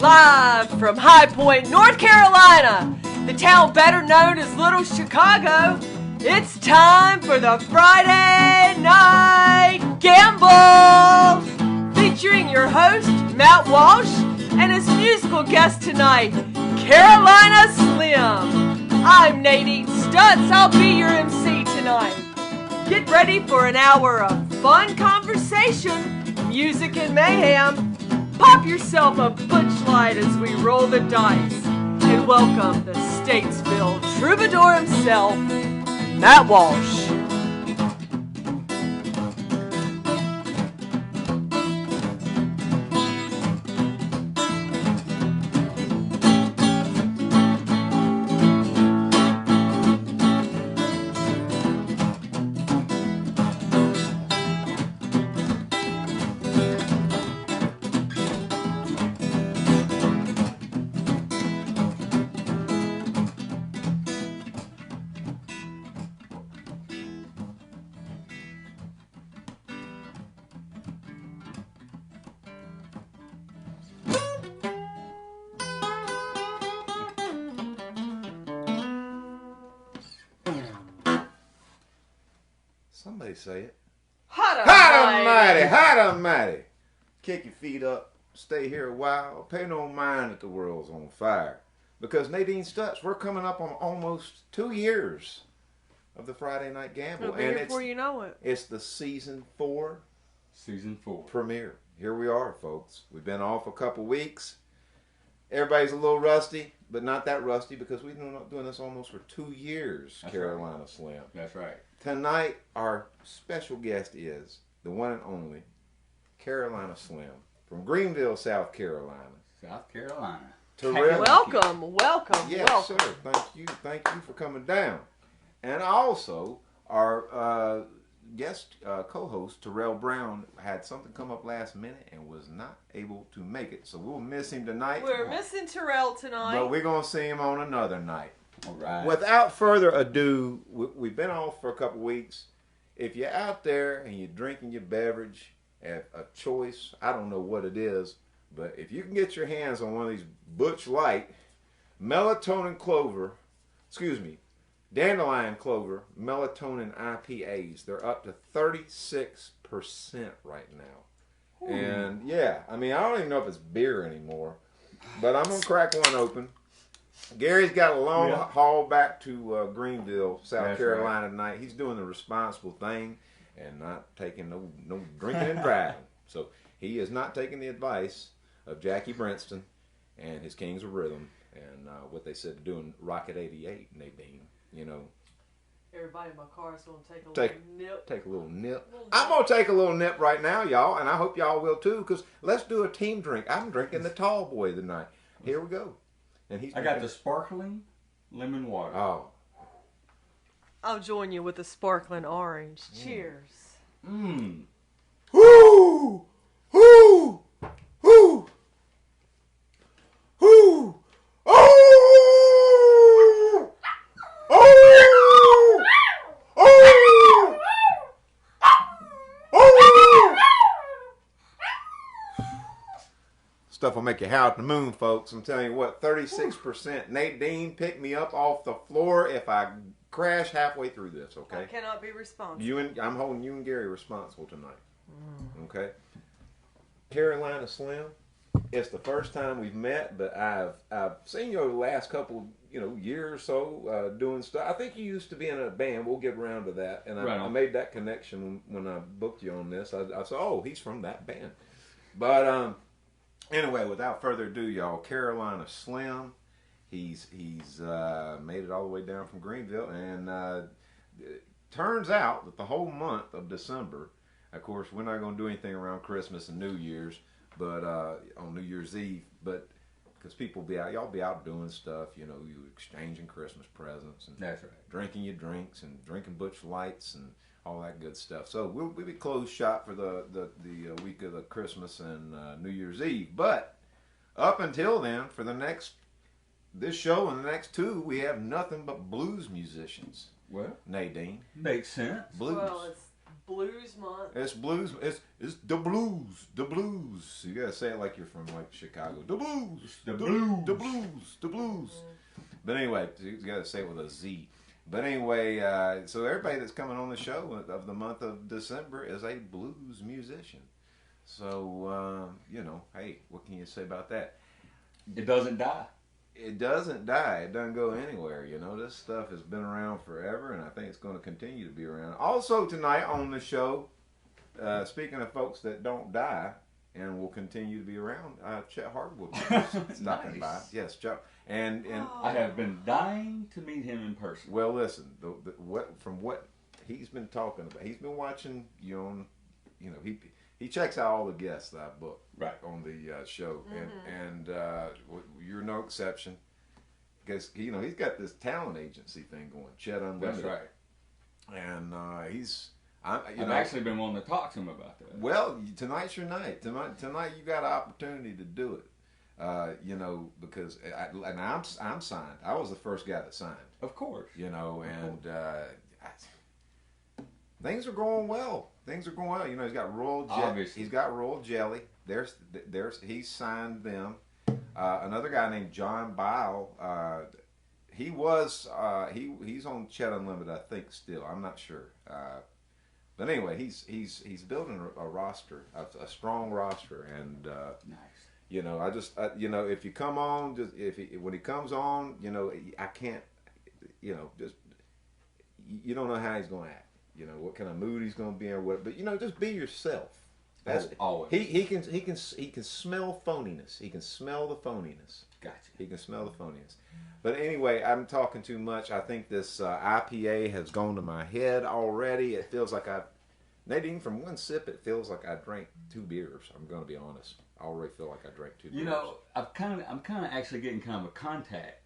Live from High Point, North Carolina, the town better known as Little Chicago, it's time for the Friday Night Gamble! Featuring your host, Matt Walsh, and his musical guest tonight, Carolina Slim. I'm Nite Stutz, I'll be your MC tonight. Get ready for an hour of fun conversation, music and mayhem. Pop yourself a Butch Light as we roll the dice and welcome the Statesville troubadour himself, Matt Walsh. Somebody say it. Hot almighty. Kick your feet up, stay here a while, pay no mind that the world's on fire. Because Nadine Stutz, we're coming up on almost 2 years of the Friday Night Gamble. It'll be here before you know it. It's the season 4 premiere. Here we are, folks. We've been off a couple weeks. Everybody's a little rusty, but not that rusty because we've been doing this almost for 2 years, That's Carolina right. Slim. That's right. Tonight, our special guest is the one and only Carolina Slim from Greenville, South Carolina. South Carolina. Welcome. Yes, welcome. sir. Thank you for coming down. And also, our guest co-host, Terrell Brown, had something come up last minute and was not able to make it. So we'll miss him tonight. We're missing Terrell tonight. But we're going to see him on another night. All right. Without further ado, we've been off for a couple weeks. If you're out there and you're drinking your beverage at a choice, I don't know what it is, but if you can get your hands on one of these Butch Light dandelion clover melatonin IPAs, they're up to 36% right now. Ooh. And yeah, I mean, I don't even know if it's beer anymore, but I'm going to crack one open. Gary's got a long haul back to Greenville, South Carolina tonight. He's doing the responsible thing and not taking no drinking and driving. So he is not taking the advice of Jackie Brenston and his Kings of Rhythm and what they said to do in Rocket 88, Nadine, you know. Everybody in my car is going to take a little nip. Take a little nip. I'm going to take a little nip right now, y'all, and I hope y'all will too, because let's do a team drink. I'm drinking the tall boy tonight. Here we go. And I got the sparkling lemon water. Oh. I'll join you with the sparkling orange. Cheers. Mmm. Whoo! Whoo! Whoo! Whoo! Oh! Oh! Oh! Oh! Stuff will make you howl at the moon, folks. I'm telling you what, 36%. Nadine, pick me up off the floor if I crash halfway through this, okay? I cannot be responsible. I'm holding you and Gary responsible tonight. Okay? Carolina Slim, it's the first time we've met, but I've seen you over the last couple years or so doing stuff. I think you used to be in a band. We'll get around to that. And I made that connection when I booked you on this. I said, oh, he's from that band. But anyway, without further ado, y'all, Carolina Slim, he's made it all the way down from Greenville, and it turns out that the whole month of December, of course, we're not going to do anything around Christmas and New Year's, but on New Year's Eve, but because people be out, y'all be out doing stuff, you exchanging Christmas presents and That's right. drinking your drinks and drinking Butch Lights and all that good stuff. So we'll be closed shop for the week of the Christmas and New Year's Eve. But up until then, for this show and the next two, we have nothing but blues musicians. Well, Nadine. makes sense. Blues. Well, it's blues month. It's blues. It's the blues. The blues. You gotta say it like you're from like Chicago. The blues. The blues. The blues. The blues. But anyway, you gotta say it with a Z. But anyway, so everybody that's coming on the show of the month of December is a blues musician. So you know, hey, what can you say about that? It doesn't die. It doesn't die. It doesn't go anywhere. You know, this stuff has been around forever, and I think it's going to continue to be around. Also tonight on the show, speaking of folks that don't die and will continue to be around, Chet Hardwood is stopping by. Yes, Chet. And I have been dying to meet him in person. well, listen, from what he's been talking about, he's been watching you on, you know, he checks out all the guests that I booked Right. on the show, and you're no exception, because you know he's got this talent agency thing going, Chet Unlimited. That's right. And I've actually been wanting to talk to him about that. well, tonight's your night. Tonight you got an opportunity to do it. You know, because I'm signed. I was the first guy that signed. Of course. You know, and things are going well. Things are going well. You know, he's got Royal Jelly. Obviously. He's got Royal Jelly. He's signed them. Another guy named John Bile. He's on Chet Unlimited, I think. Still, I'm not sure. But anyway, he's building a roster, a strong roster, and Nice. you know, you know, if you come on, just when he comes on, you know, I can't, you know, just you don't know how he's going to act. You know what kind of mood he's going to be in, or what. But you know, just be yourself. That's Always. he can smell phoniness. He can smell the phoniness. Gotcha. He can smell the phoniness. But anyway, I'm talking too much. I think this IPA has gone to my head already. It feels like Nadine, from one sip, it feels like I drank 2 beers. I'm going to be honest. I already feel like I drank 2 beers. You know, I'm kind of actually getting kind of a contact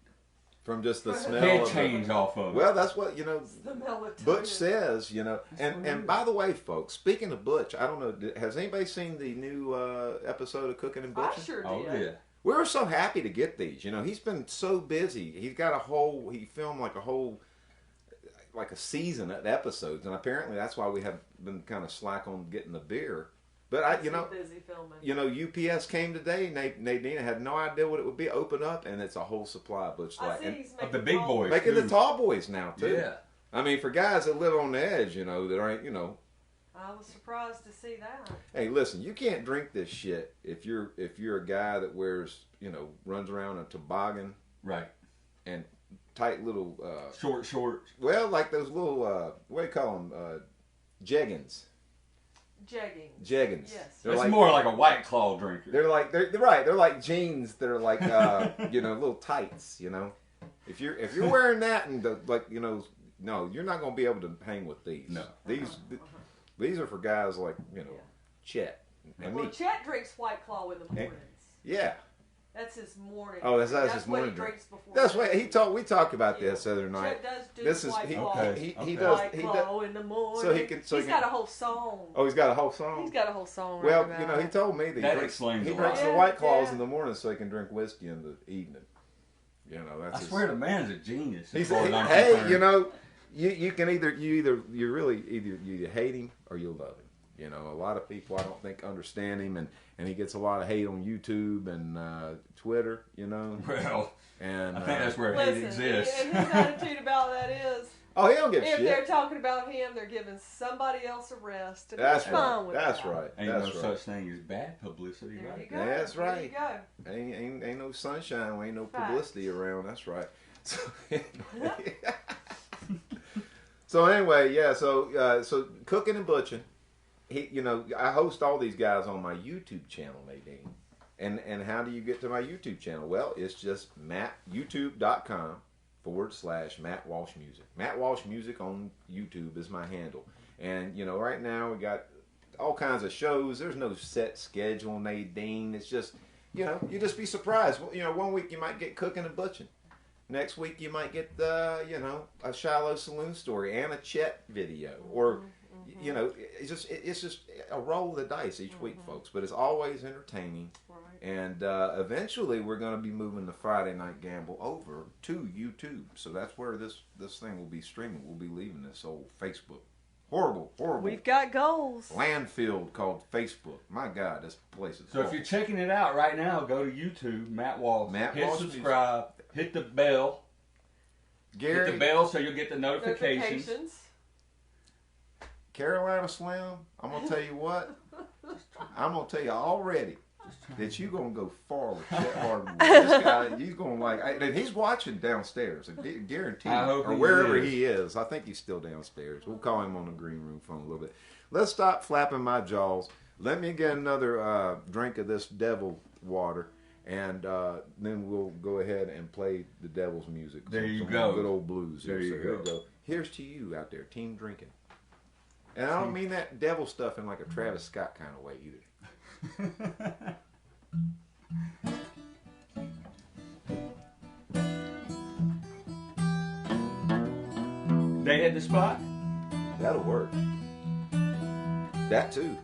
from just the smell head of change off of it. Well, that's what, you know, It's the melatonin. Butch says, you know. And by the way, folks, speaking of Butch, I don't know, has anybody seen the new episode of Cooking and I Butching? sure did. Oh yeah. We were so happy to get these. You know, he's been so busy. He filmed like a season of episodes, and apparently that's why we have been kind of slack on getting the beer. But Busy filming. you know, UPS came today. Nadine had no idea what it would be. Open up, and it's a whole supply of Butch I Light. see And he's Of the making big all- boys. making too. the tall boys now too. Yeah. I mean, for guys that live on the edge, you know, that ain't, you know. I was surprised to see that. Hey, listen, you can't drink this shit if you're a guy that wears, you know, runs around a toboggan Right. and tight little Short. well, like those little what do you call them? Jeggings. Jeggings. Yes. They're It's like, more like a White Claw drinker. they're right. They're like jeans that are like you know, little tights. You know, if you're wearing that and you know, no, you're not gonna be able to hang with these. No. These are for guys like, you know, Chet and Well, me. Chet drinks White Claw in the mornings. Yeah. That's his morning. Oh, that's what his morning he drink. drinks before. That's bed. what we talked about this the other night. Chet does do This is White Claw. he does White he Claw does. in the morning. so he can- He's got a whole song. Oh, he's got a whole song. He's got a whole song. Well, right you know, about he it. told me that That he explains a drinks lot. the White Claws Yeah. in the morning so he can drink whiskey in the evening. You know, that's I his- swear the man's a genius. He's, as far as I'm hey, concerned. you know, you can either you hate him or you love him. You know, a lot of people I don't think understand him, and he gets a lot of hate on YouTube and Twitter. You know, Well, and I think that's where Listen, hate exists. and his attitude about that is, oh, he don't give a if shit. they're talking about him, they're giving somebody else a rest. And That's he's right. fine with That's that. right. Ain't That's no right. such thing as bad publicity, There you right? go. That's There right. you go. Ain't no sunshine. Ain't no Facts. publicity around. That's right. So anyway, yeah. So Cooking and Butching. You know, I host all these guys on my YouTube channel, Nadine. And how do you get to my YouTube channel? Well, it's just youtube.com/Matt Walsh Music. Matt Walsh Music on YouTube is my handle. And, you know, right now we got all kinds of shows. There's no set schedule, Nadine. It's just, you know, you just be surprised. You know, one week you might get Cooking and Butching. Next week you might get, you know, a Shiloh Saloon story and a Chet video. Or, you know, it's just a roll of the dice each week, folks. But it's always entertaining. Right. And eventually we're going to be moving the Friday Night Gamble over to YouTube. So that's where this thing will be streaming. We'll be leaving this old Facebook Horrible. We've got goals. Landfill called Facebook. My God, this place is So horrible. if you're checking it out right now, go to YouTube, Matt Walsh. Hit subscribe. Hit the bell. Gary, hit the bell so you'll get the notifications. Carolina Slim, I'm going to tell you what. I'm going to tell you already that you're going to go far with Chet Hardwood. This guy, he's going to like, and he's watching downstairs. I guarantee you. Or wherever he is. I think he's still downstairs. We'll call him on the green room phone a little bit. Let's stop flapping my jaws. Let me get another drink of this devil water. And then we'll go ahead and play the devil's music. There you go. Good old blues. There you go. Here's to you out there, team drinking. And I don't mean that devil stuff in like a Travis Scott kind of way either. They hit the spot? That'll work. That too.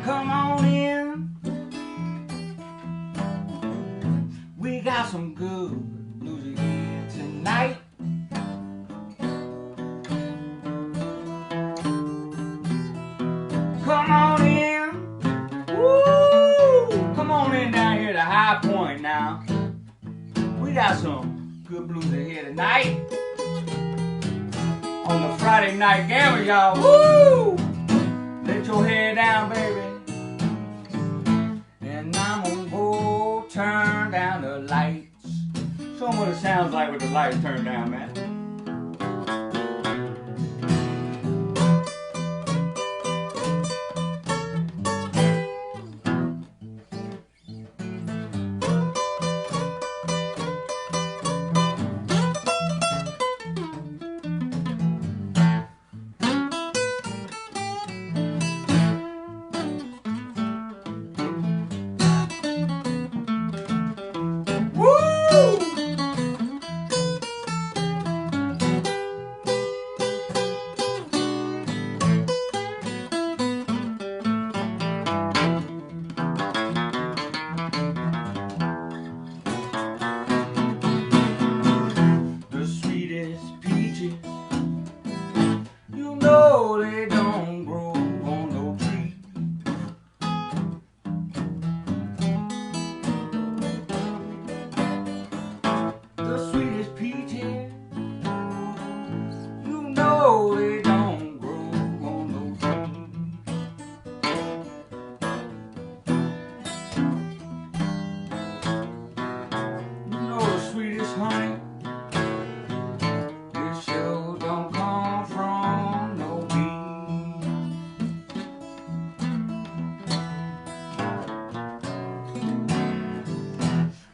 Come on in. We got some good music here tonight. Come on in. Woo! Come on in down here to High Point now. We got some good blues here tonight. On the Friday night gamble, y'all. Woo! Let your head down, baby. And I'm gonna go turn down the lights. Show 'em what it sounds like with the lights turned down, man.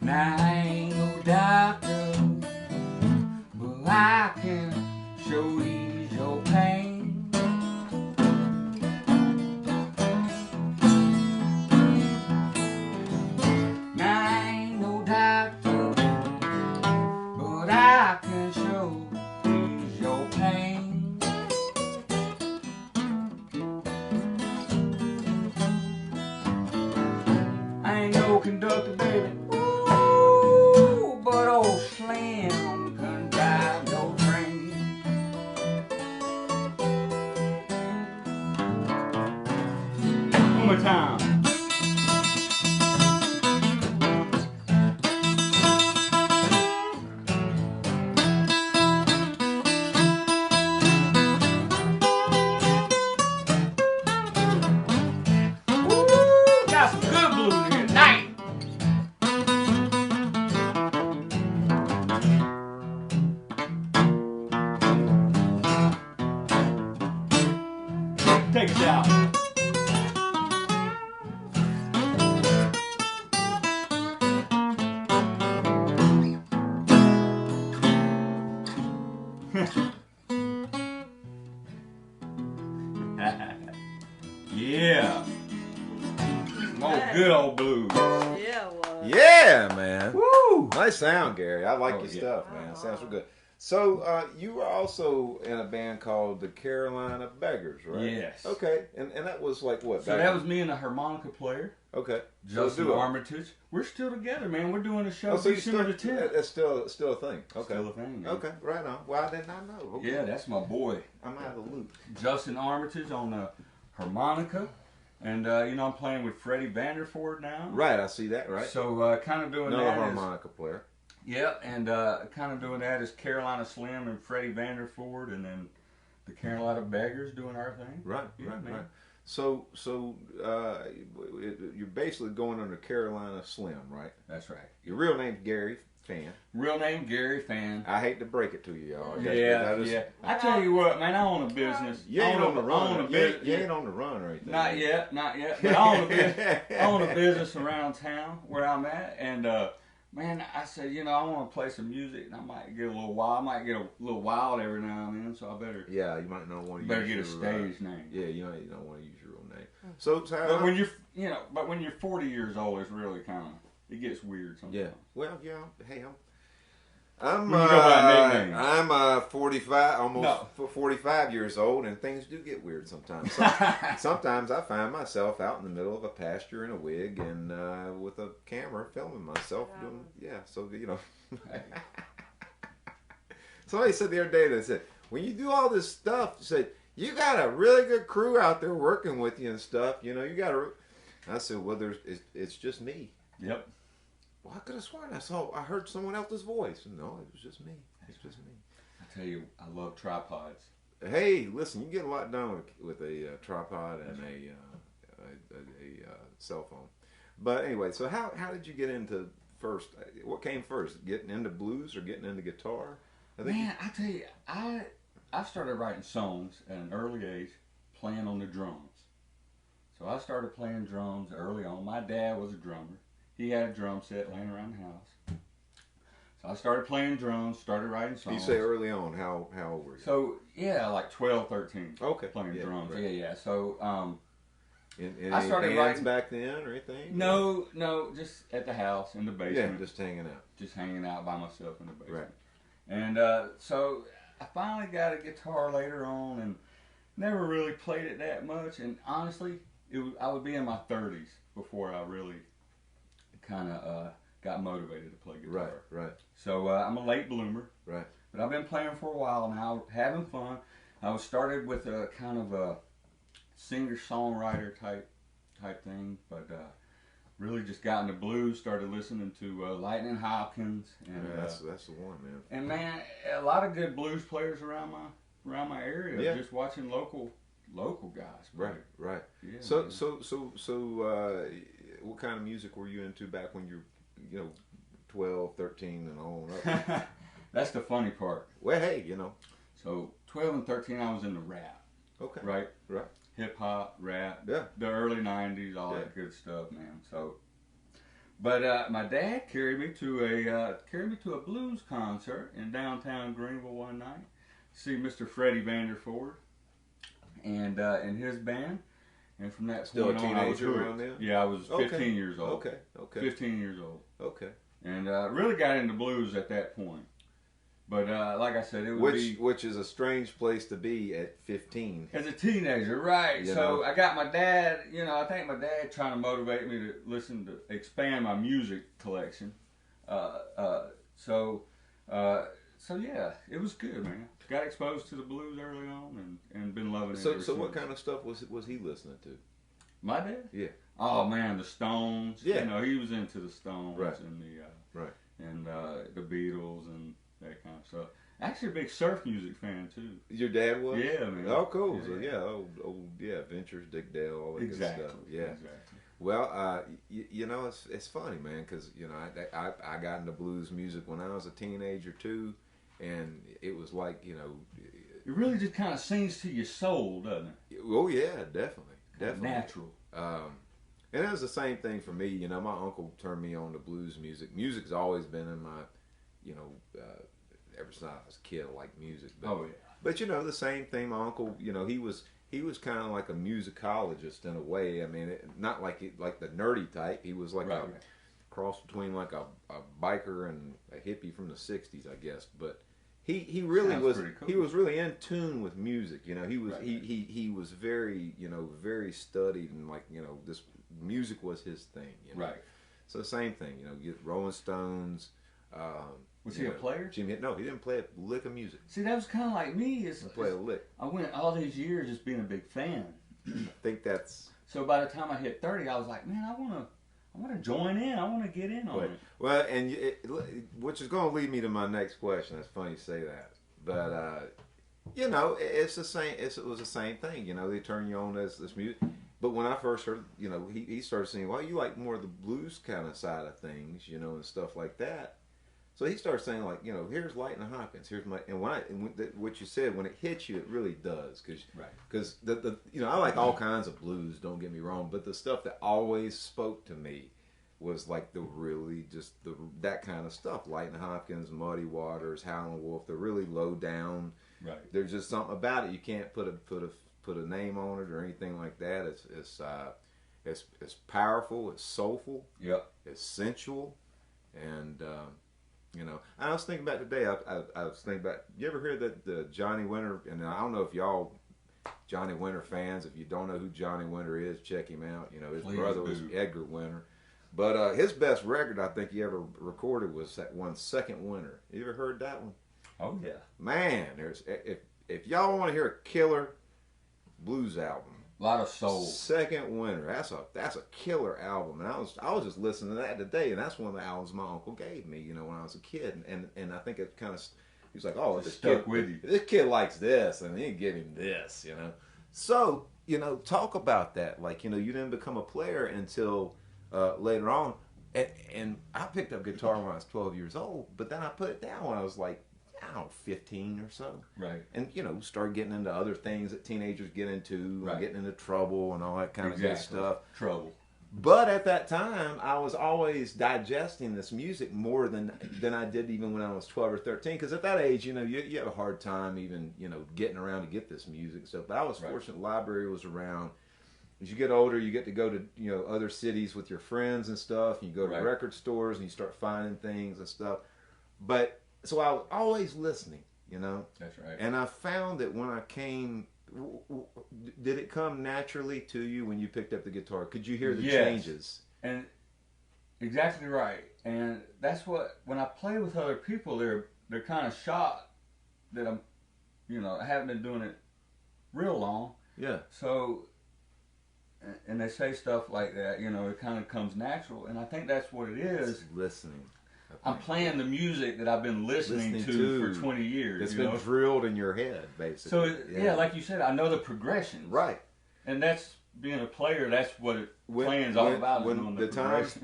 Now I ain't no doctor, but I can show ease your pain. Now I ain't no doctor, but I can show ease your pain. I ain't no conductor, baby. But old Slim can drive no train. One more time. Woo! Got some good blues here tonight. Take us out. Yeah. Nice sound, Gary. I like Oh, your yeah. stuff, man. Sounds real good. So you were also in a band called the Carolina Beggars, right? Yes. Okay, and that was like what? So that was me and a harmonica player, okay. Justin So Armitage. We're still together, man. We're doing a show Oh, so you December still, the 10th. that's still a thing. Okay. Still a thing, man. Okay, right on. Well, I did not know. Okay. Yeah, that's my boy. I'm out of the loop. Justin Armitage on the harmonica. And, I'm playing with Freddie Vanderford now. Right, I see that, right? So, kind of doing Another that. harmonica player. Yep, and kind of doing that is Carolina Slim and Freddie Vanderford, and then the Carolina Beggars doing our thing. Right, Yeah, right, man. right. So you're basically going under Carolina Slim, right? That's right. Your real name's Gary Fan. Real name Gary Fan. I hate to break it to you, y'all. Yeah. I tell you what, man, I own a business. You ain't on the run. You You ain't on the run or anything. Not yet. But I own a business around town where I'm at, and man, I said, I want to play some music, and I might get a little wild. I might get a little wild every now and then, so I better. Yeah, you might not want to. Better use get a your, stage name. Yeah, you don't want to use your real name. So, But when you're 40 years old, it's really it gets weird sometimes. yeah. Well, yeah. Hey, I'm You go by a nickname. I'm 45, almost 45 years old, and things do get weird sometimes. Sometimes I find myself out in the middle of a pasture in a wig and with a camera filming myself doing, so Somebody said the other day, they said, when you do all this stuff, they said, you got a really good crew out there working with you and stuff, you got a... I said, well, it's just me. Yep. Well, I could have sworn I heard someone else's voice. No, it was just me. It's just me. I tell you, I love tripods. Hey, listen, you get a lot done with a tripod and a cell phone. But anyway, so how did you get into first? What came first? Getting into blues or getting into guitar? Man, I tell you, I started writing songs at an early age, playing on the drums. So I started playing drums early on. My dad was a drummer. He had a drum set laying around the house. So I started playing drums, started writing songs. You say early on, how old were you? So, like 12, 13. Okay. Playing drums. Right. Yeah. So, I started bands writing back then or anything? No, just at the house, in the basement. Yeah, just hanging out. Just hanging out by myself in the basement. Right. And so I finally got a guitar later on and never really played it that much. And honestly, I would be in my 30s before I really kind of got motivated to play guitar. Right. So I'm a late bloomer. Right. But I've been playing for a while now, having fun. I was started with a kind of a singer-songwriter type thing, but really just got into blues, started listening to Lightning Hopkins. And, that's the one, man. And man, a lot of good blues players around my area. Yeah. Just watching local guys play. Right. Yeah, so man. what kind of music were you into back when you were 12, 13 and on up? That's the funny part. Well, hey, So 12 and 13, I was into rap. Okay. Right. Hip hop, rap, Yeah. the early '90s, all that good stuff, man. So, but my dad carried me to a blues concert in downtown Greenville one night. See Mr. Freddie Vanderford and his band. And from that Still a point on, I was teenager hooked. around then? Yeah, I was 15 Okay. years old. Okay. 15 years old. Okay. And really got into blues at that point. But like I said, it would be... Which is a strange place to be at 15. As a teenager, right. You So know? I got my dad, I think my dad trying to motivate me to expand my music collection. So yeah, it was good, man. Got exposed to the blues early on and been loving it ever So what since. kind of stuff was he listening to? My dad? Yeah. Oh man, the Stones. Yeah. He was into the Stones Right. and Right. the Beatles and that kind of stuff. Actually, a big surf music fan too. Your dad was? Yeah, man. Oh, cool. Yeah. So old Ventures, Dick Dale, all that Exactly. good stuff. Yeah. Exactly. Well, it's funny, man, because I got into blues music when I was a teenager too, and it was like It really just kind of sings to your soul, doesn't it? oh yeah, definitely. Natural. And it was the same thing for me. My uncle turned me on to blues music. Music's always been in my, ever since I was a kid, I like music. But, Oh yeah. But the same thing. My uncle, he was kind of like a musicologist in a way. I mean, not like the nerdy type. He was like Right. cross between like a biker and a hippie from the '60s, I guess. But he really Sounds was pretty cool. he was really in tune with music. You know, he was Right. he was very, you know, very studied, and like, you know, this music was his thing. You know? Right. So the same thing, you know, you get Rolling Stones. Was you he a know, player? Jimmy? No, he didn't play a lick of music. See, that was kind of like me. He didn't play a lick. I went all these years just being a big fan. I think that's. So by the time I hit 30, I was like, man, I want to join in. I want to get in on it. Well, and which is going to lead me to my next question. It's funny you say that, but you know, it's the same. It was the same thing. You know, they turn you on this music. But when I first heard, you know, he started saying, well, you like more of the blues kind of side of things, you know, and stuff like that. So he started saying, like, you know, here's Lightning Hopkins, here's my, and what you said, when it hits you, it really does, because the you know, I like all kinds of blues, don't get me wrong, but the stuff that always spoke to me was like the really just that kind of stuff, Lightning Hopkins, Muddy Waters, Howlin' Wolf, the really low down. Right. There's just something about it, you can't put a name on it or anything like that. It's powerful, it's soulful, Yep. it's sensual, and you know, I was thinking about today. I was thinking about. You ever hear that the Johnny Winter? And I don't know if y'all Johnny Winter fans. If you don't know who Johnny Winter is, check him out. You know, his brother was Edgar Winter, but his best record I think he ever recorded was that one, Second Winter. You ever heard that one? Oh yeah. Man, there's if y'all want to hear a killer blues album. A lot of soul. Second Winter. That's a killer album, and I was just listening to that today, and that's one of the albums my uncle gave me, you know, when I was a kid, and I think it kind of, he was like, oh, this stuck kid, with you. This kid likes this, and he give him this, you know. So, you know, talk about that, like, you know, you didn't become a player until later on, and I picked up guitar when I was 12 years old, but then I put it down when I was like, I don't know, 15 or so. Right. And, you know, start getting into other things that teenagers get into, Right. and getting into trouble and all that kind of good stuff. Trouble. But at that time, I was always digesting this music more than I did even when I was 12 or 13. Because at that age, you know, you have a hard time even, you know, getting around to get this music and stuff. But I was fortunate the library was around. As you get older, you get to go to, you know, other cities with your friends and stuff. And you go to record stores and you start finding things and stuff. But so I was always listening, you know. That's right. And I found that when I came, did it come naturally to you when you picked up the guitar? Could you hear the changes? And exactly right. And that's what, when I play with other people, they're kind of shocked that I'm, you know, I haven't been doing it real long. Yeah. So, and they say stuff like that, you know, it kind of comes natural. And I think that's what it is. It's listening. I'm playing the music that I've been listening to for 20 years. It's been drilled in your head, basically. So, yeah, like you said, I know the progressions. Right. And that's, being a player, that's what playing's all about. When the times,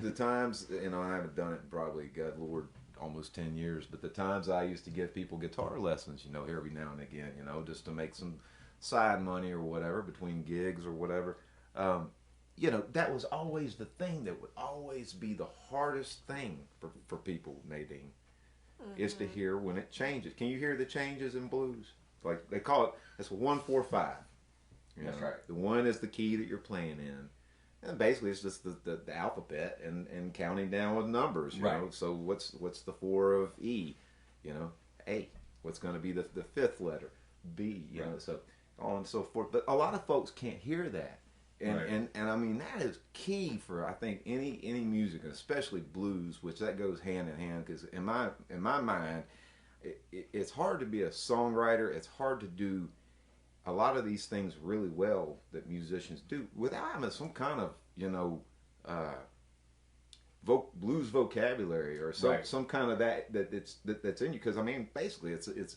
you know, I haven't done it in probably, God Lord, almost 10 years, but the times I used to give people guitar lessons, you know, every now and again, you know, just to make some side money or whatever, between gigs or whatever, you know, that was always the thing that would always be the hardest thing for people, Nadine, is to hear when it changes. Can you hear the changes in blues? Like they call it, it's 1-4-5. That's right. The 1 is the key that you're playing in. And basically it's just the alphabet and counting down with numbers, you know. So what's the 4 of E? You know, A. What's going to be the 5th letter? B, you know, so on and so forth. But a lot of folks can't hear that. And I mean, that is key for, I think, any music, especially blues, which that goes hand in hand, because in my mind, it's hard to be a songwriter. It's hard to do a lot of these things really well that musicians do without having some kind of, you know, blues vocabulary or some kind of that's in you. Because I mean, basically, it's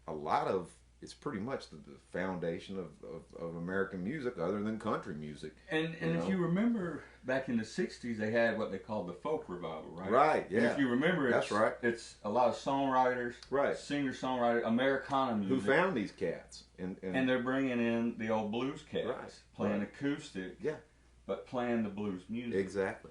a lot of, it's pretty much the foundation of American music, other than country music. And if you remember back in the 60s, they had what they called the folk revival, right? Right, yeah. And if you remember, that's right. It's a lot of songwriters, right, singer-songwriters, Americana music. Who found these cats. And they're bringing in the old blues cats, playing acoustic, yeah, but playing the blues music. Exactly.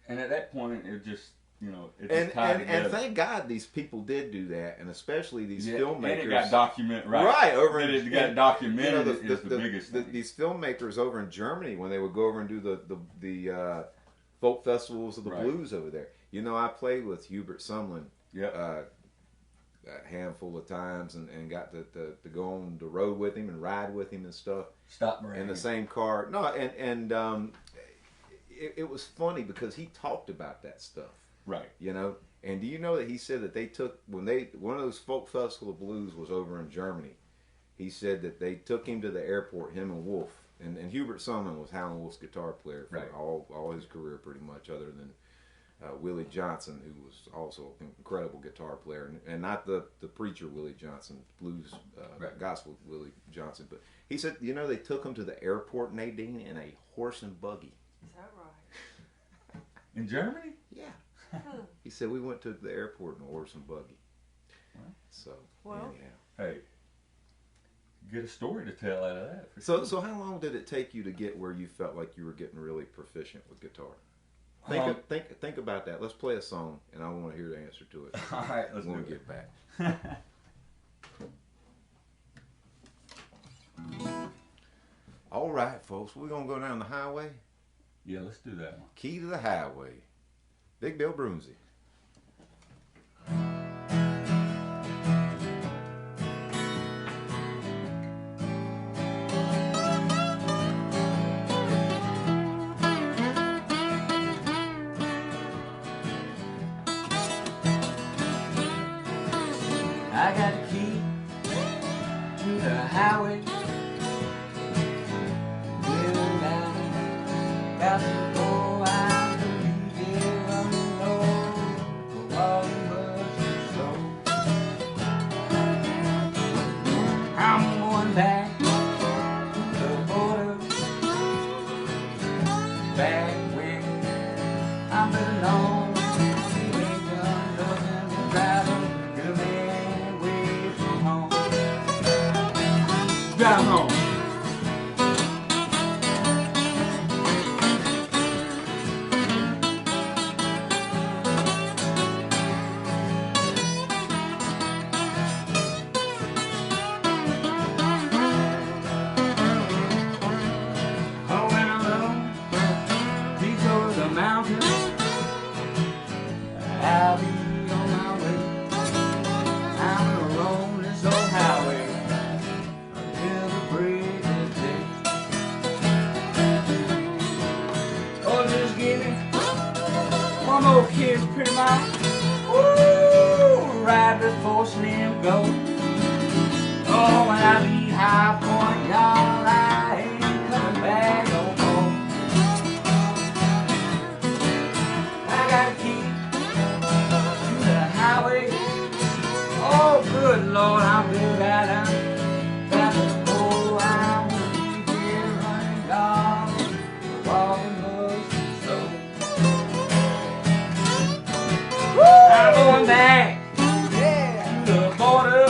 And at that point, it just, you know, it and just tied together. And thank God these people did do that, and especially these filmmakers. And it got documented, right? Right, over in, it got documented, you know, is the biggest thing. These filmmakers over in Germany, when they would go over and do the folk festivals of the Right. blues over there. You know, I played with Hubert Sumlin Yep. a handful of times and got to go on the road with him and ride with him and stuff Stop bragging. in the same car. No, and it was funny because he talked about that stuff. Right. You know, and do you know that he said that they took one of those folk festival of blues was over in Germany. He said that they took him to the airport, him and Wolf, and Hubert Sumlin was Howlin' Wolf's guitar player for Right. all his career pretty much, other than Willie Johnson, who was also an incredible guitar player, and not the preacher Willie Johnson, blues Right. gospel Willie Johnson, but he said, you know, they took him to the airport, Nadine, in a horse and buggy. Is that right? In Germany? Yeah. He said we went to the airport in a horse and buggy. Well. So, Well. anyhow. Hey, get a story to tell out of that. For So, sure. so how long did it take you to get where you felt like you were getting really proficient with guitar? Think about that. Let's play a song, and I want to hear the answer to it All right, let's when do we it. get back. All right, folks, we're gonna go down the highway. Yeah, let's do that one. Key to the Highway. Big Bill Broomsey. I got a key to the highway. Living down, got to go. I believe it, I'm low. Walking much too slow. I'm going back to the border. Back when I'm alone. You ain't done nothing but driving. Good man away from home. Drive home. Oh, when I'm alone, these are the mountains. I'll be on my way. I'm gonna roam this old highway until the break of day. Oh, just give me one more kiss, pretty mama. Ooh, right before Slim go. Oh, when I leave High Point, y'all, I ain't coming back no more. I got a key to the highway. Oh, good Lord, I'm good at it. Got to go, I'm gonna be here running down, walking much too slow. I'm going back to the border,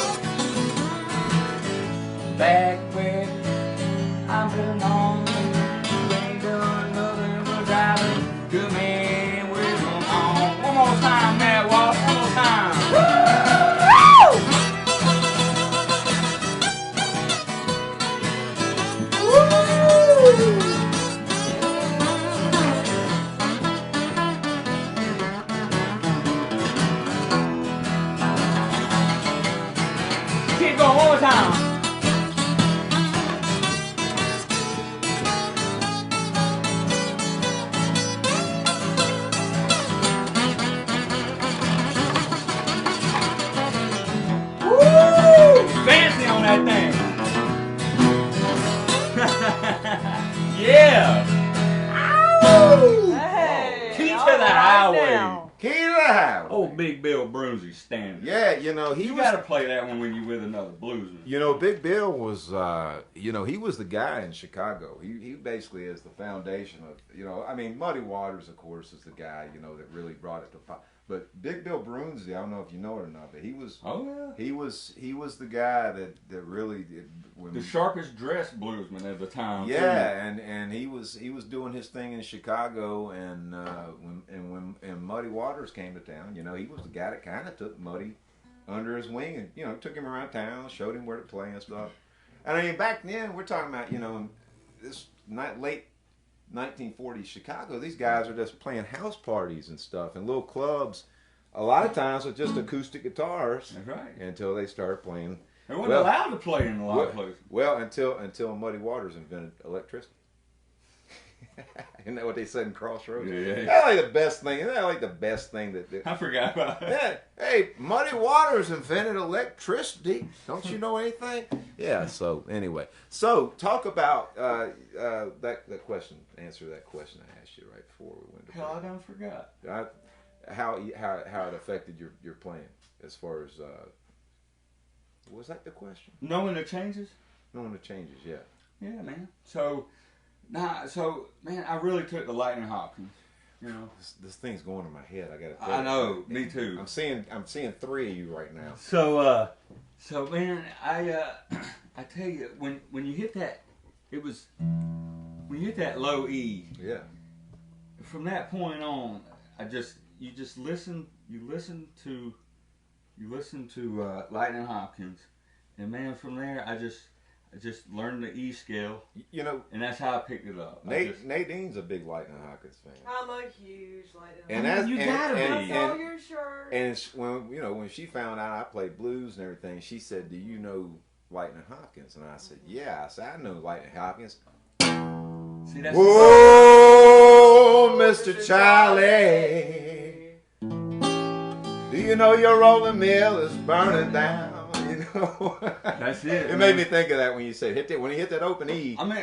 back where I belong. You ain't done nothing but driving. Good man, we're from home. One more time, Matt Walsh. One more time. Keep going one more time. Woo! Fancy on that thing. Yeah. Hey, Key to all the right highway. now. Key to the Highway. Oh, Big Bill Broomsey standard. Yeah, you know, he You was. gotta play that one when you're with another bluesman. You know, Big Bill was, you know, he was the guy in Chicago. He basically is the foundation of, you know, I mean, Muddy Waters, of course, is the guy, you know, that really brought it to pop. But Big Bill Broomsey, I don't know if you know it or not, but he was Oh yeah. he was the guy that really did when The sharpest dressed bluesman at the time. yeah, and he was doing his thing in Chicago, and when Muddy Waters came to town, you know, he was the guy that kind of took Muddy under his wing and, you know, took him around town, showed him where to play and stuff. And I mean, back then we're talking about, you know, this late 1940s Chicago, these guys are just playing house parties and stuff and little clubs. A lot of times with just acoustic guitars. That's right. Until they started playing. They weren't allowed to play in a lot of places. Well, until Muddy Waters invented electricity. Isn't that what they said in Crossroads? Yeah. That's like the best thing. Isn't that like the best thing that I forgot about that. yeah. Hey, Muddy Waters invented electricity. Don't you know anything? Yeah. So anyway, so talk about that question. Answer that question I asked you right before we went to Hell, I done forgot. how it affected your playing as far as was that the question? Knowing the changes. Knowing the changes, yeah. Yeah, man. So man, I really took the Lightning Hopkins. You know, this thing's going in my head. I got to. I know, me too. I'm seeing three of you right now. So man, I tell you, when you hit that, when you hit that low E. Yeah. From that point on, you listen to Lightning Hopkins, and man, from there I just learned the E scale. You know, and that's how I picked it up. Nadine's a big Lightning Hopkins fan. I'm a huge Lightning And Hopkins. you gotta be. I saw your shirt. And when she found out I played blues and everything, she said, "Do you know Lightning Hopkins?" And I said, "Yeah." I said, "I know Lightning Hopkins." See, that's Whoa, Mr. Charlie, do you know your rolling mill is burning down? You know, that's it. It made me think of that when you said when he hit that open E. I mean,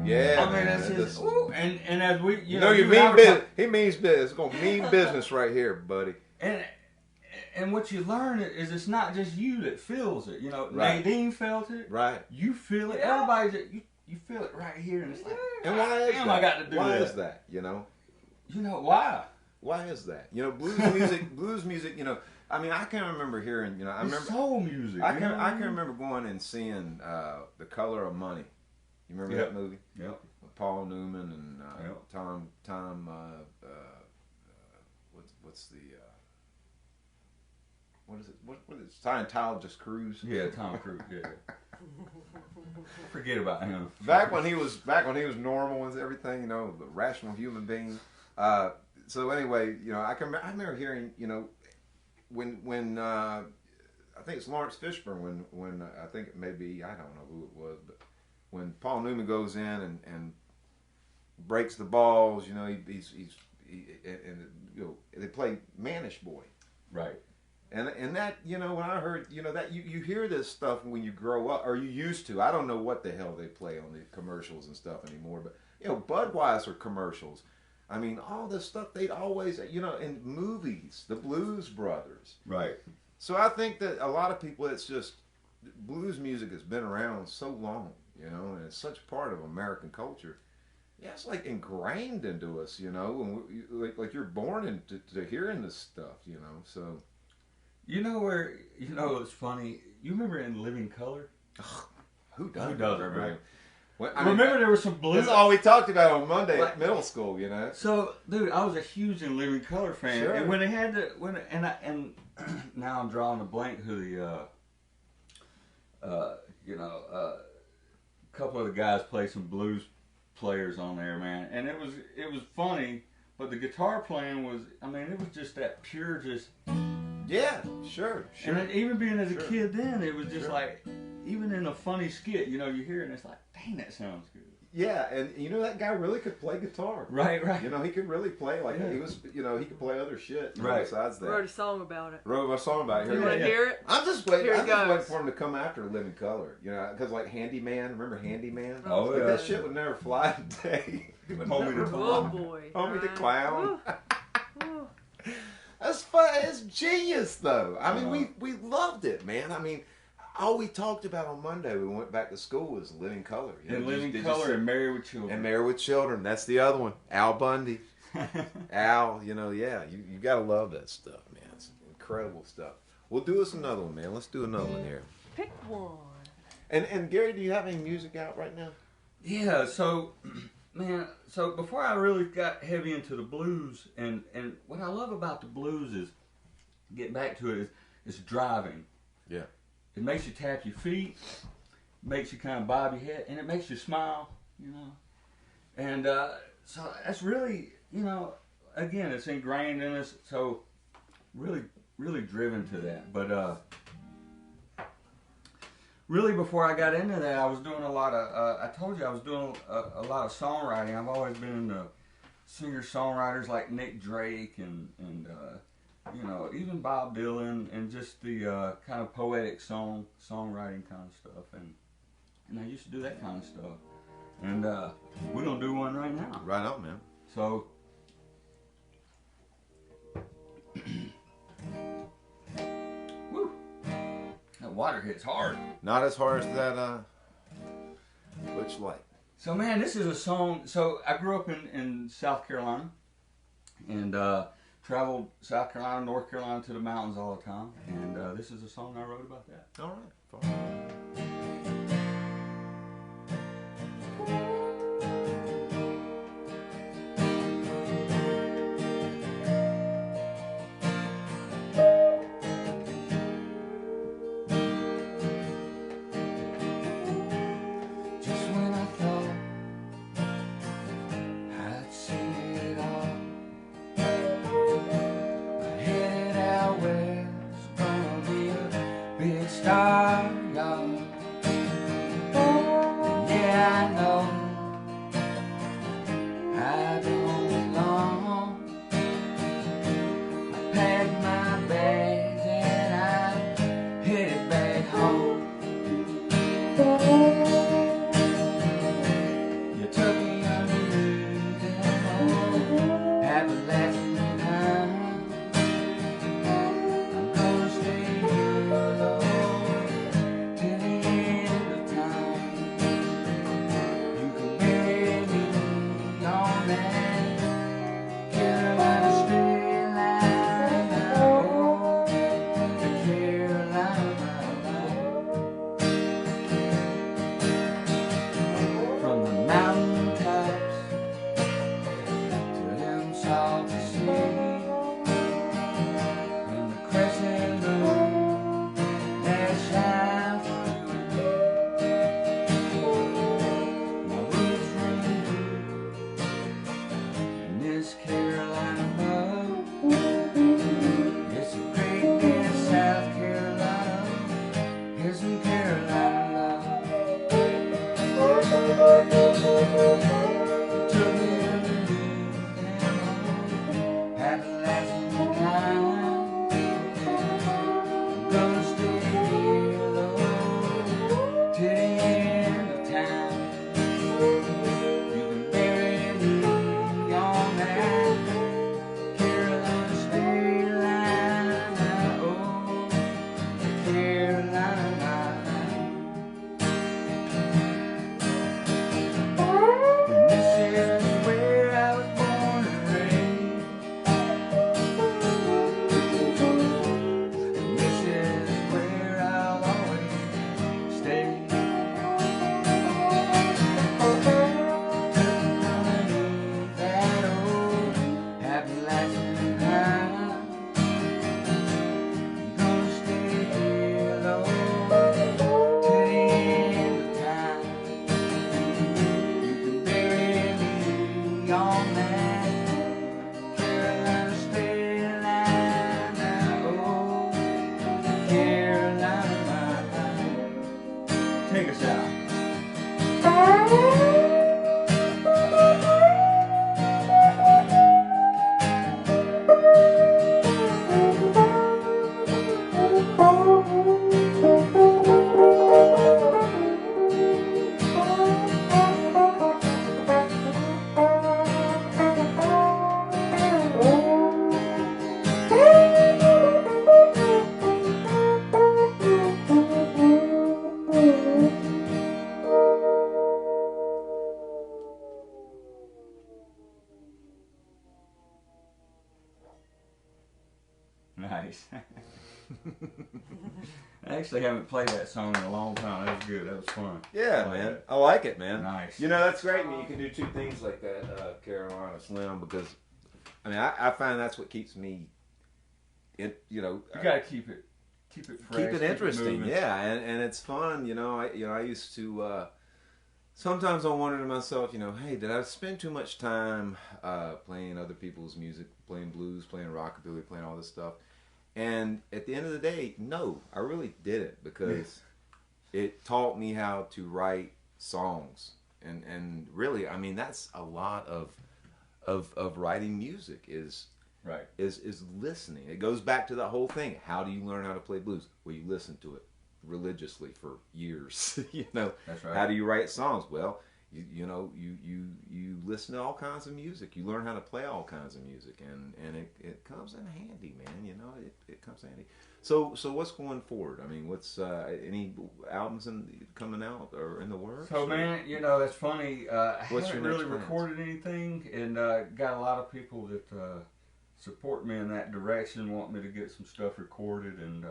yeah. I mean, that's just. Ooh, and as we, you know, you mean business. He means business. It's gonna mean business right here, buddy. And what you learn is it's not just you that feels it. You know, right. Nadine felt it. Right. You feel it. Yeah. Everybody, you feel it right here, and it's like, and why is that? I got to do why that. is that? You know. You know why? Why is that? You know, blues music. You know, I mean, I can remember hearing. You know, I remember soul music. I can remember going and seing The Color of Money. You remember that movie? Yep. With Paul Newman and Yep. Tom. What's the what is it? What is it? Scientologist Cruise? Yeah, Tom Cruise. Yeah. Forget about him. Back when he was normal and everything, you know, the rational human being. So anyway, you know, I remember hearing, you know, when I think it's Lawrence Fishburne when I think it may be, I don't know who it was, but when Paul Newman goes in and breaks the balls, you know, he's and you know, they play Manish Boy. Right. And that, you know, when I heard, you know, that you hear this stuff when you grow up, or you used to. I don't know what the hell they play on the commercials and stuff anymore, but, you know, Budweiser commercials. I mean, all this stuff they'd always, you know, in movies, the Blues Brothers. Right. So I think that a lot of people, it's just, blues music has been around so long, you know, and it's such part of American culture. Yeah, it's like ingrained into us, you know, and like you're born into hearing this stuff, you know, so. You know it's funny. You remember in Living Color? Who doesn't remember? Well, Remember there was some blues. That's all we talked about on Monday at middle school, you know. So, dude, I was a huge In Living Color fan, Sure. and when they had and now I'm drawing a blank who the a couple of the guys played some blues players on there, man, and it was funny, but the guitar playing was, I mean, it was just that pure, just. Yeah, sure. And then even being as a kid then, it was just Sure. like, even in a funny skit, you know, you hear it and it's like, dang, that sounds good. Yeah, and you know that guy really could play guitar. Right. You know, he could really play Yeah. he was. You know, he could play other shit. You know, Right. besides that, Wrote a song about it. wrote a song about it. You want to hear it? I'm just waiting. Here it I'm just waiting goes. for him to come after Living Color. You know, because like Handyman. Remember Handyman? Oh, Like, yeah. that shit would never fly today. It would Homie never the Oh fly. boy. Homie the Clown. Ooh. That's fun. It's genius, though. I mean, we loved it, man. I mean, all we talked about on Monday, we went back to school, was Living Color. You And know, Living did you Color see- and Married with Children. and Married with Children. That's the other one. Al Bundy. Al, you know, yeah, you gotta love that stuff, man. It's incredible stuff. We'll do us another one, man. Let's do another one here. Pick one. And Gary, do you have any music out right now? Yeah, so, man, so before I really got heavy into the blues, and what I love about the blues is, getting back to it, is driving. Yeah. It makes you tap your feet, makes you kind of bob your head, and it makes you smile, you know. And so that's really, you know, again, it's ingrained in us. So really, really driven to that. But really, before I got into that, I was doing a lot of. I told you I was doing a lot of songwriting. I've always been into singer-songwriters like Nick Drake and you know, even Bob Dylan, and just the kind of poetic songwriting kind of stuff. And I used to do that kind of stuff. And we're gonna do one right now. Right on, man. So. Woo. That water hits hard. Not as hard as that Butch Light. So man, this is a song. So I grew up in South Carolina, and traveled South Carolina, North Carolina to the mountains all the time. And this is a song I wrote about that. All right. Fine. Nice. I actually haven't played that song in a long time. That was good. That was fun. Yeah, man. I like it, man. Nice. You know, that's great when you can do two things like that, Carolina Slim, because, I mean, I find that's what keeps me, you know. You got to keep it fresh. Keep it interesting, moving. yeah, and it's fun. You know, I used to sometimes I wonder to myself, you know, hey, did I spend too much time playing other people's music, playing blues, playing rockabilly, playing all this stuff? And at the end of the day, no, I really didn't, because it taught me how to write songs. And really, I mean, that's a lot of writing music is listening. It goes back to that whole thing. How do you learn how to play blues? Well, you listen to it religiously for years. You know, that's right. How do you write songs? Well, you listen to all kinds of music. You learn how to play all kinds of music, and it comes in handy, man. You know, it comes in handy. So what's going forward? I mean, what's any albums coming out or in the works? So, man, you know, that's funny. I What's haven't your really next plans? recorded anything, and got a lot of people that support me in that direction, want me to get some stuff recorded and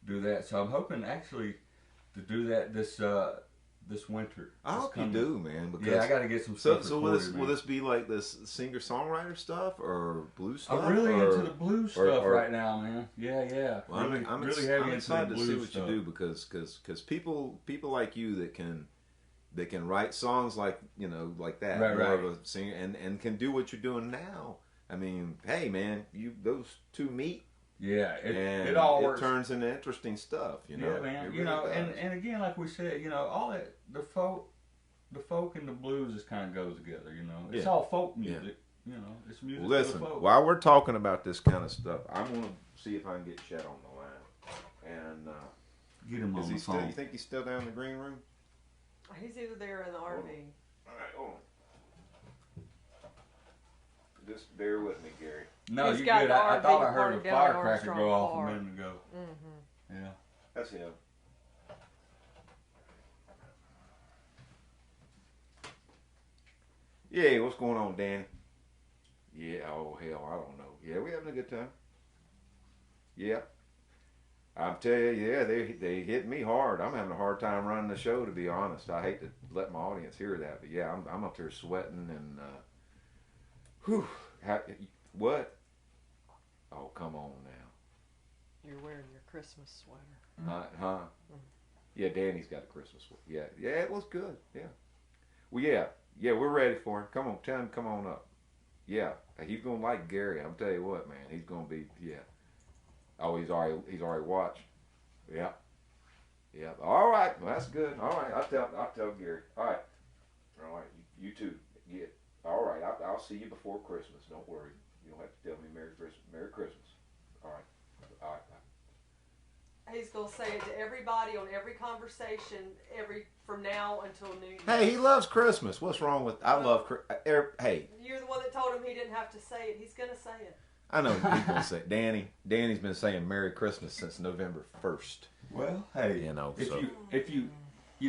do that. So I'm hoping actually to do that this winter. I hope you do, man. Because yeah, I got to get some stuff recorded. So will this be like this singer-songwriter stuff or blues stuff? I'm really into the blues stuff right now, man. Yeah. Well, really, I'm really heavy into excited the to see blues what stuff. you do, because people like you that can write songs like, you know, like that, Right. of a singer, and can do what you're doing now. I mean, hey, man, those two meet. Yeah, And it all works. It turns into interesting stuff, you know. Yeah, man. It You really know, does. and again, like we said, you know, all that the folk and the blues just kind of goes together. You know, it's all folk music. You know, it's music Listen, for the folk. while we're talking about this kind of stuff, I'm gonna see if I can get Chet on the line. And Get him on the phone. You think he's still down in the green room? He's either there in the RV. All right, hold on. Just bear with me, Gary. No, He's you got good. the I RV thought I heard a parked down in firecracker Armstrong go off Park. a minute ago. Mm-hmm. Yeah. That's him. Yeah, what's going on, Danny? Yeah, oh hell, I don't know. Yeah, we having a good time. Yeah. I'm telling you, yeah, they hit me hard. I'm having a hard time running the show, to be honest. I hate to let my audience hear that, but yeah, I'm up there sweating and whew. What? Oh, come on now. You're wearing your Christmas sweater. Huh? Yeah, Danny's got a Christmas one. Yeah, it was good. Yeah. Well, yeah, we're ready for him. Come on, tell him, come on up. Yeah, he's gonna like Gary. I'm tell you what, man, he's gonna be. Yeah. Oh, he's already watched. Yeah. All right, well, that's good. All right, I'll tell Gary. All right, you too. Yeah. All right, I'll see you before Christmas. Don't worry. You don't have to tell me Merry Christmas. Merry Christmas. All right. He's gonna say it to everybody on every conversation, from now until New Year's. Hey, he loves Christmas. What's wrong with? I love. Hey. You're the one that told him he didn't have to say it. He's gonna say it. I know he's gonna say it. Danny's been saying Merry Christmas since November 1st. Well, hey, You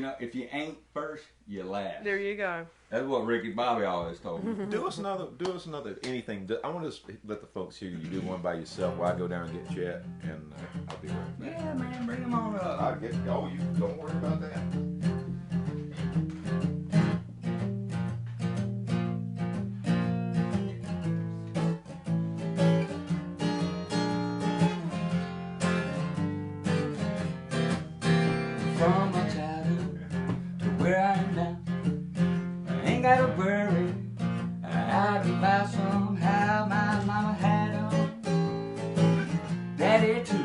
know, if you ain't first, you last. There you go. That's what Ricky Bobby always told me. do us another anything. I want to let the folks hear you do one by yourself while I go down and get Chet, and I'll be right back. Yeah, man, bring him on up. You don't worry about that. From my childhood to where I am now, I ain't got to worry. I'd be by somehow. My mama had 'em, daddy too.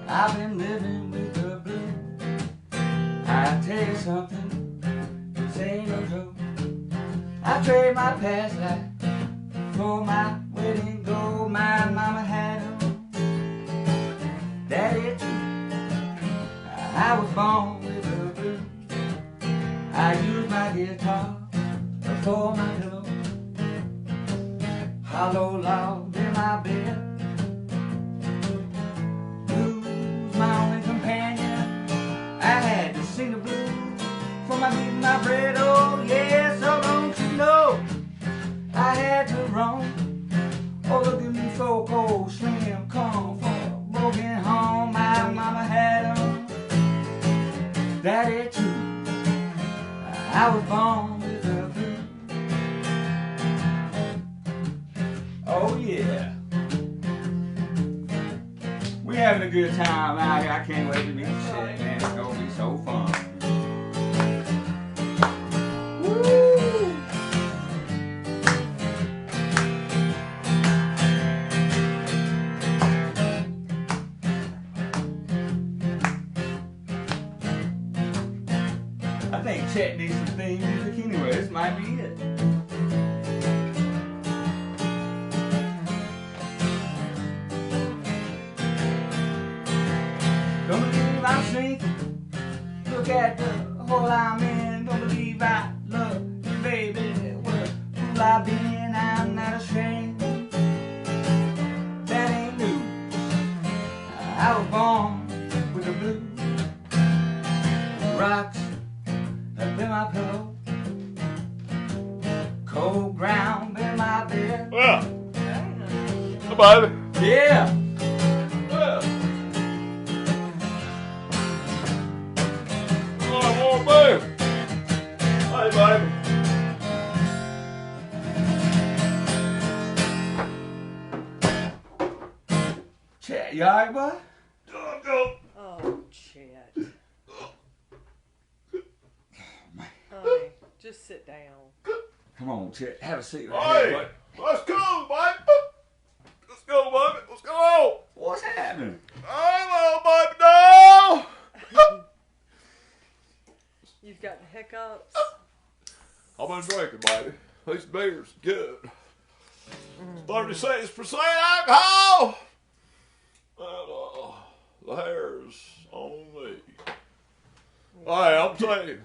I've been living with the blues. I tell you something, this ain't no joke. I trade my past life for my wedding gold. My mama had 'em, daddy too. I was born with the blues. I use my guitar for my pillow. Hollow log in my bed. Blues, my only companion. I had to sing the blues for my meat and my bread. Oh yeah, so don't you know I had to roam. Oh, look at me, folk, old slim, come from a broken home. My mama had 'em, daddy too. I was born with the blues. Oh yeah. We having a good time out here. I can't wait to meet Chet, man. It's gonna be so fun. I think Chet needs some theme music anyway. This might be it. Don't believe I'm sinking. Look at the hole I'm in. Don't believe I love you, baby. What a fool I've been. I'm not ashamed. That ain't new. I was born with the blues. Rocks have been my pillow. Cold ground been my bed. Yeah. Hey, baby. Yeah. Yeah. Oh, baby. Hey, baby. Chet, you alright, boy? Oh, Chet. Honey, just sit down. Come on, Chet, have a seat. Hey, let's go, baby. Let's go, baby. Let's go. What's happening? Hello, baby doll. You've got hiccups. I've been drinking, baby. These beers good. 36% alcohol. And the hair's on me. Hey, I'm telling you.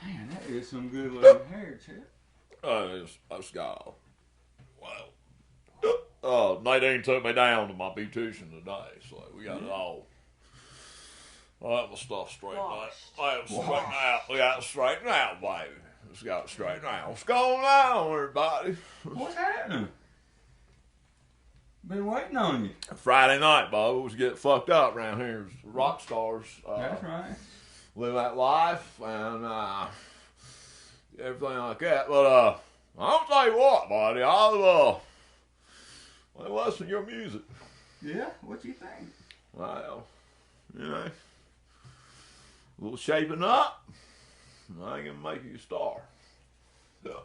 Man, that is some good looking hair, Chet. I just got, well, Nadine took me down to my beautician today, so we got it all. I have my stuff straightened out. I have straightened out. We got it straightened out, baby. Just got it straightened out. What's going on, everybody? What's happening? Been waiting on you. Friday night, Bob, was getting fucked up around here. Rock stars. That's right. Live that life and everything like that. But I'll tell you what, buddy. I'll listen to your music. Yeah? What you think? Well, you know, a little shaping up. I ain't gonna make you a star. Yeah.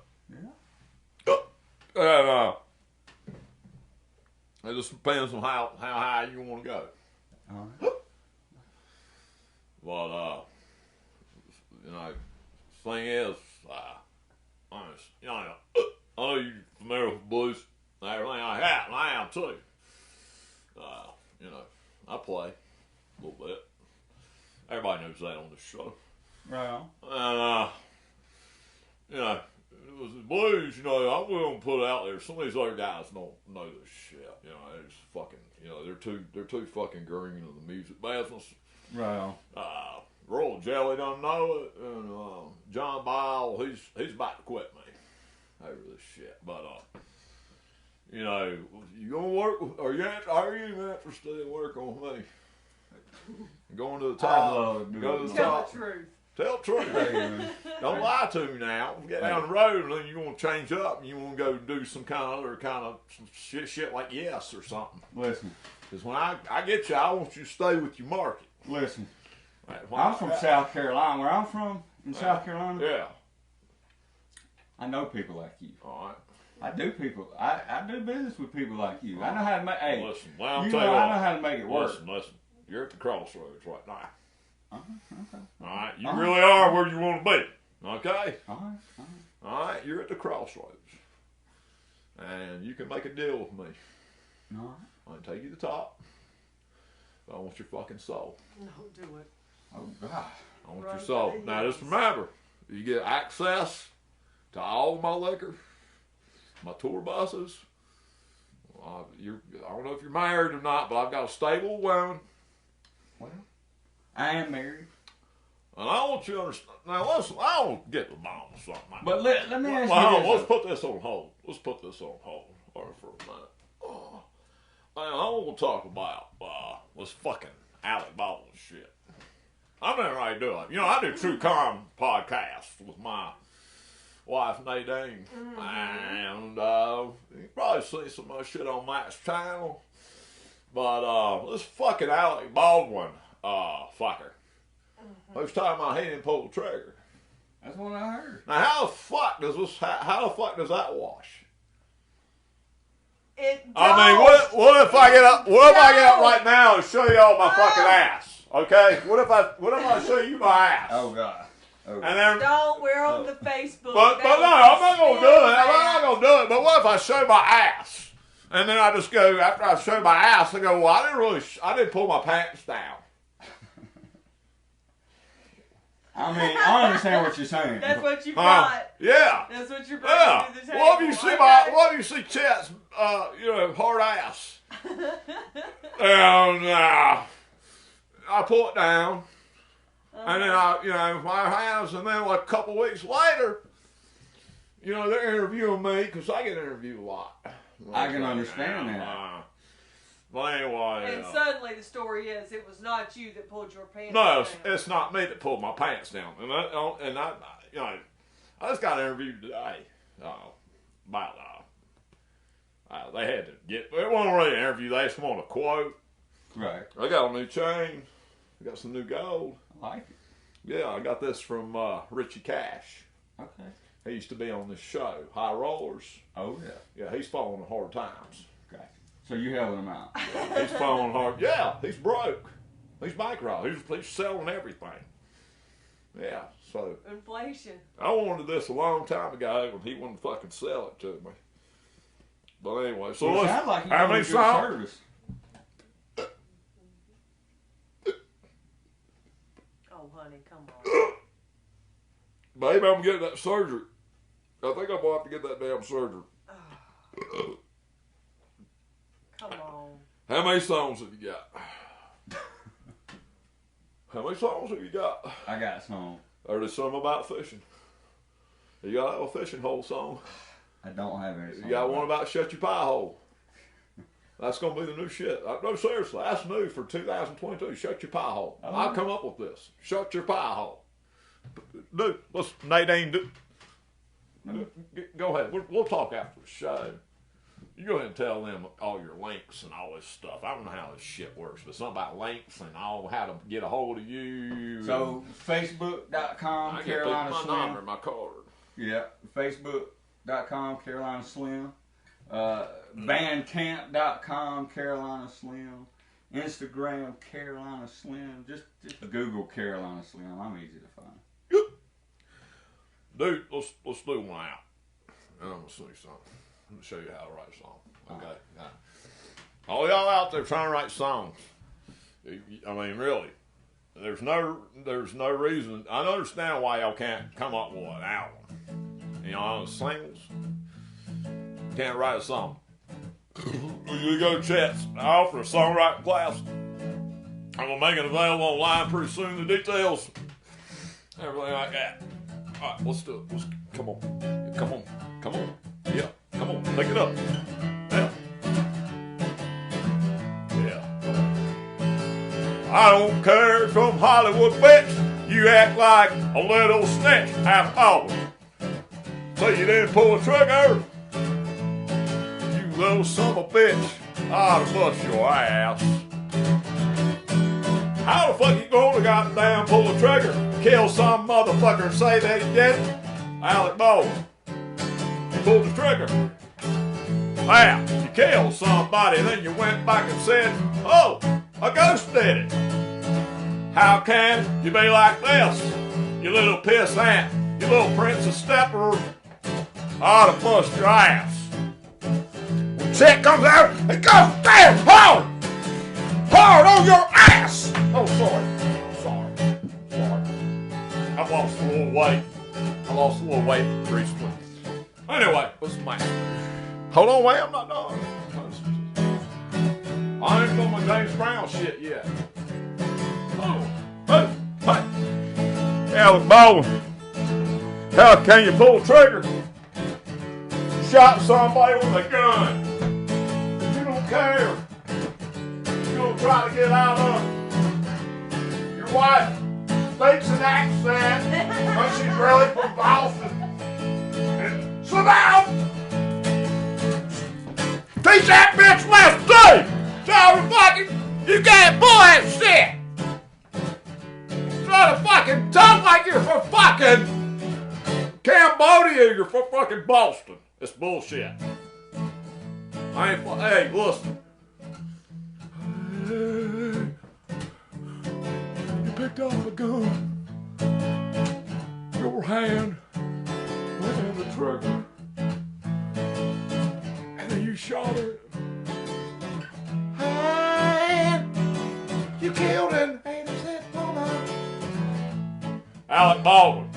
And it just depends on how high you want to go. All right. But you know, thing is, I know you're familiar with blues and everything like that, and I am too. You know, I play a little bit. Everybody knows that on this show. Right on. And you know, it was the blues. You know, I'm willing to put it out there. Some of these other guys don't know this shit. You know, they're just fucking. You know, they're too fucking green in the music business. Right on. Royal Jelly don't know it, and John Bile, he's about to quit me over this shit. But you know, you gonna work? Are you interested in working with me? Going to the top. Go to the Tell top. the truth. Tell the truth. Don't lie to me now. Get down the road and then you want to change up and you want to go do some shit like Yes or something. Listen. Because when I get you, I want you to stay with your market. Listen. Right, I'm from South Carolina. Where I'm from, in South Carolina, yeah. I know people like you. All right. I do business with people like you. I know how to make. Hey, listen, well, I tell know you what, how to make it work. Listen. You're at the crossroads right now. Okay. All right. You really are where you want to be. Okay. All right. All right. You're at the crossroads, and you can make a deal with me. All right. I can take you to the top. But I want your fucking soul. Don't do it. Oh God. I want your soul. Now just remember, you get access to all my liquor, my tour buses. I don't know if you're married or not, but I've got a stable woman. Well, I am married. And I want you to understand. Now listen, I don't get the bomb or something. But let me ask well, you this. let's put this on hold. Let's put this on hold for a minute. Now, I want to talk about this fucking Alec Baldwin shit. I've been ready to do it. You know, I do True Crime podcasts with my wife Nadine, and you probably see some of my shit on Matt's channel. But this fucking Alec Baldwin fucker. Most time he didn't pull the trigger. That's what I heard. Now how the fuck does that wash? It I mean, what if I get up right now and show y'all my fucking ass? Okay? What if I show you my ass? Oh God. Oh. And then, Don't. We're on the Facebook. but no, I'm not gonna do it. I'm not gonna do it. But what if I show my ass? And then I just go, after I show my ass, I go, well, I didn't pull my pants down. I mean, I understand what you're saying. That's what you brought. Yeah. That's what you're bringing to the table. Well, if you see Chet's, hard ass, and I pull it down, and then my hands, and then like a couple weeks later, they're interviewing me because I get interviewed a lot. I can understand that. But anyway. And suddenly the story is it was not you that pulled your pants No, down. it's not me that pulled my pants down. And I just got interviewed today. They had to get. It wasn't really an interview. They just wanted a quote. Right. I got a new chain. I got some new gold. I like it. Yeah, I got this from Richie Cash. Okay. He used to be on this show, High Rollers. Oh, yeah. Yeah, he's falling on hard times. Gotcha. So you helping him out? He's falling hard. Yeah, he's broke. He's bankrupt. He's selling everything. Yeah, so. Inflation. I wanted this a long time ago, and he wouldn't fucking sell it to me. But anyway, so well, let's. sounds like How many songs? Service. Oh, honey, come on. Baby, I'm getting that surgery. I think I'm going to have to get that damn surgery. Come on. How many songs have you got? How many songs have you got? I got some. Are there some about fishing? You got a fishing hole song? I don't have any. You got one about shut your pie hole. That's going to be the new shit. No, seriously, that's new for 2022. Shut your pie hole. Oh. I'll come up with this. Shut your pie hole. Dude, let's Nadine do. Go ahead. We'll talk after the show. You go ahead and tell them all your links and all this stuff. I don't know how this shit works, but something about links and all how to get a hold of you. So Facebook.com Carolina my Slim. number, my card. Yeah, Facebook.com Carolina Slim. Bandcamp.com Carolina Slim. Instagram Carolina Slim. Just Google Carolina Slim. I'm easy to find. Dude, let's do one out. And I'm gonna sing something. I'm gonna show you how to write a song. Okay. Right. All y'all out there trying to write songs. I mean, really. There's no reason. I understand why y'all can't come up with an album. On singles. Can't write a song. You go to Chet's. I offer a songwriting class. I'm gonna make it available online pretty soon. The details, everything like that. All right, let's do it. Come on. Yeah, come on. Pick it up. Yeah. I don't care from Hollywood bitch. You act like a little snitch half hour. So you didn't pull the trigger. You little son of a bitch. I'll bust your ass. How the fuck you gonna goddamn pull the trigger? Kill some motherfucker and say that he didn't? Alec Baldwin. You pulled the trigger. Wow, you killed somebody, then you went back and said, oh, a ghost did it. How can you be like this? You little piss ant. You little princess stepper. I ought to bust your ass. When Chet comes out, it goes damn hard! Hard on your ass! Oh, sorry. I've lost a little weight. Recently. Anyway, what's my... Hold on, wait, I'm not done. I ain't done my James Brown shit yet. Oh, hey. Alec Baldwin. How can you pull the trigger? Shot somebody with a gun. You don't care. You don't try to get out of it. Your wife speaks an accent, but she's really from Boston. And sit down. Teach that bitch left day. Tell her fucking, you can't pull that shit. Try to fucking talk like you're from fucking Cambodia, you're from fucking Boston. It's bullshit. Hey, listen. You picked up a gun. hand went in the trigger. And then you shot her. And you killed an innocent woman. Alec Baldwin.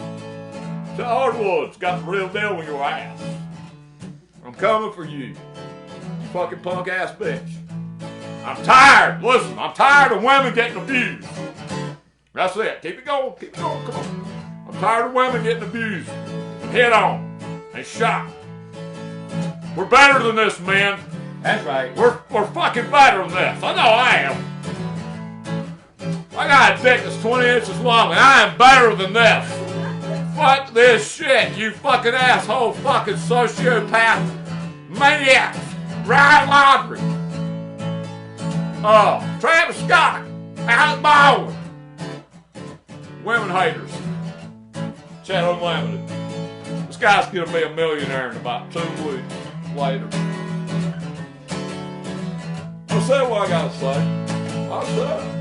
To Hardwood's got the real deal with your ass. I'm coming for you. You fucking punk ass bitch. I'm tired. Listen, I'm tired of women getting abused. That's it. Keep it going. Keep it going. Come on. I'm tired of women getting abused and hit on and shot. We're better than this, men. That's right. We're fucking better than this. I know I am. I got a dick that's 20 inches long and I am better than this. Fuck this shit, you fucking asshole, fucking sociopath, maniacs, Ryan Laundrie. Travis Scott, Alec Baldwin. Women haters. Chet Unlimited. This guy's gonna be a millionaire in about 2 weeks later. I'll say what I gotta say. I'll say it.